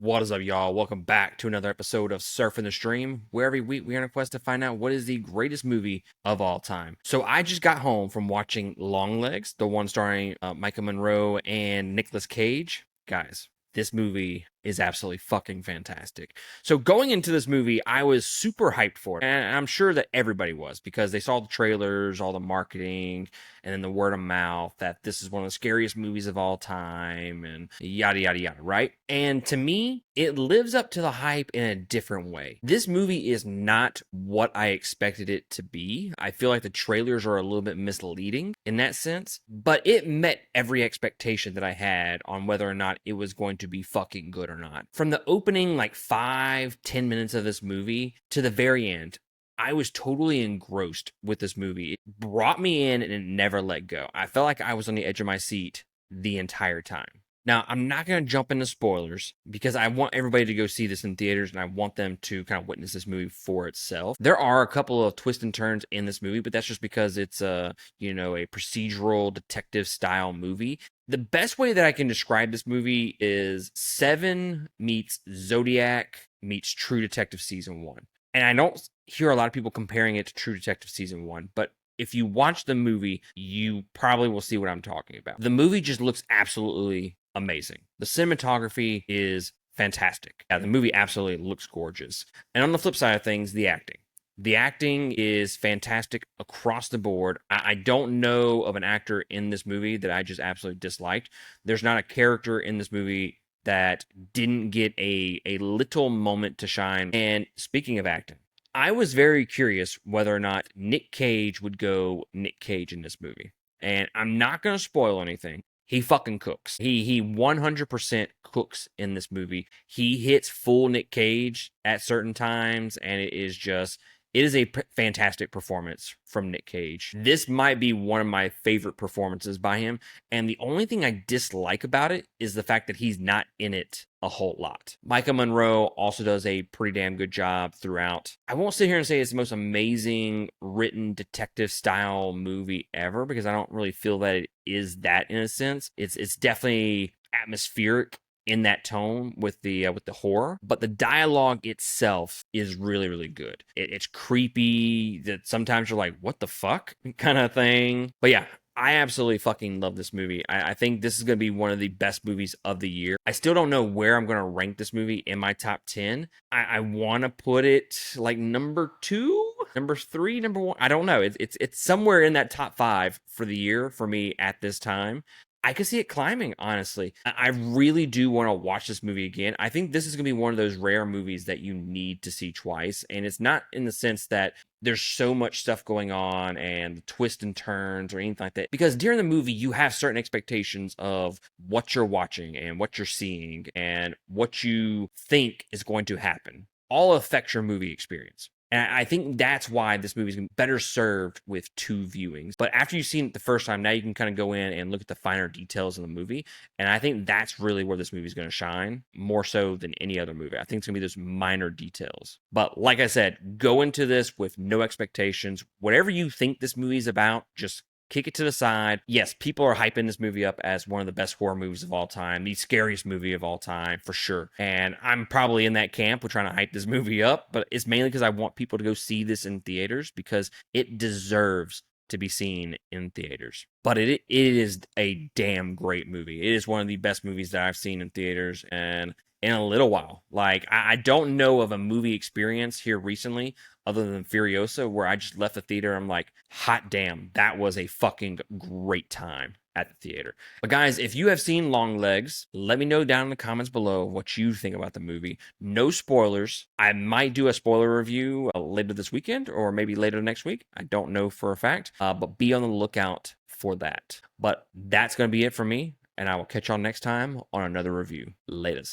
What is up, y'all? Welcome back to another episode of Surfing the Stream, where every week we are on a quest to find out what is the greatest movie of all time. So I just got home from watching Longlegs, the one starring Micah Monroe and Nicolas Cage. Guys, this movie is absolutely fucking fantastic. So going into this movie, I was super hyped for it. And I'm sure that everybody was because they saw the trailers, all the marketing, and then the word of mouth that this is one of the scariest movies of all time and yada, yada, yada, right? And to me, it lives up to the hype in a different way. This movie is not what I expected it to be. I feel like the trailers are a little bit misleading in that sense, but it met every expectation that I had on whether or not it was going to be fucking good or not. From the opening, like 5-10 minutes of this movie to the very end, I was totally engrossed with this movie. It brought me in and it never let go. I felt like I was on the edge of my seat the entire time. Now, I'm not going to jump into spoilers because I want everybody to go see this in theaters and I want them to kind of witness this movie for itself. There are a couple of twists and turns in this movie, but that's just because it's a procedural detective style movie. The best way that I can describe this movie is Seven meets Zodiac meets True Detective Season 1. And I don't hear a lot of people comparing it to True Detective Season 1, but if you watch the movie, you probably will see what I'm talking about. The movie just looks absolutely amazing. The cinematography is fantastic. Yeah, the movie absolutely looks gorgeous. And on the flip side of things, the acting. The acting is fantastic across the board. I don't know of an actor in this movie that I just absolutely disliked. There's not a character in this movie that didn't get a little moment to shine. And speaking of acting, I was very curious whether or not Nick Cage would go Nick Cage in this movie. And I'm not going to spoil anything. He fucking cooks. He 100% cooks in this movie. He hits full Nick Cage at certain times, and it is a fantastic performance from Nick Cage. This might be one of my favorite performances by him, and the only thing I dislike about it is the fact that he's not in it a whole lot. Micah Monroe also does a pretty damn good job throughout. I won't sit here and say it's the most amazing written detective style movie ever because I don't really feel that it is that in a sense. It's definitely atmospheric in that tone with the horror, but the dialogue itself is really really good. It's creepy that sometimes you're like, what the fuck kind of thing. But yeah, I absolutely fucking love this movie. I think this is going to be one of the best movies of the year. I still don't know where I'm going to rank this movie in my top 10. I want to put it like number 2, number 3, number 1. I don't know. It's somewhere in that top 5 for the year for me at this time. I could see it climbing, honestly. I really do want to watch this movie again. I think this is going to be one of those rare movies that you need to see twice. And it's not in the sense that there's so much stuff going on and the twists and turns or anything like that. Because during the movie, you have certain expectations of what you're watching and what you're seeing and what you think is going to happen. All affects your movie experience. And I think that's why this movie is better served with 2 viewings. But after you've seen it the first time, now you can kind of go in and look at the finer details of the movie. And I think that's really where this movie is going to shine, more so than any other movie. I think it's going to be those minor details. But like I said, go into this with no expectations. Whatever you think this movie is about, just kick it to the side. Yes, people are hyping this movie up as one of the best horror movies of all time, the scariest movie of all time, for sure. And I'm probably in that camp with trying to hype this movie up, but it's mainly because I want people to go see this in theaters because it deserves to be seen in theaters. But it is a damn great movie. It is one of the best movies that I've seen in theaters and in a little while. Like, I don't know of a movie experience here recently other than Furiosa where I just left the theater. I'm like, hot damn, that was a fucking great time at the theater. But guys, if you have seen Longlegs, let me know down in the comments below what you think about the movie. No spoilers. I might do a spoiler review later this weekend or maybe later next week. I don't know for a fact, but be on the lookout for that. But that's going to be it for me, and I will catch y'all next time on another review. Latest.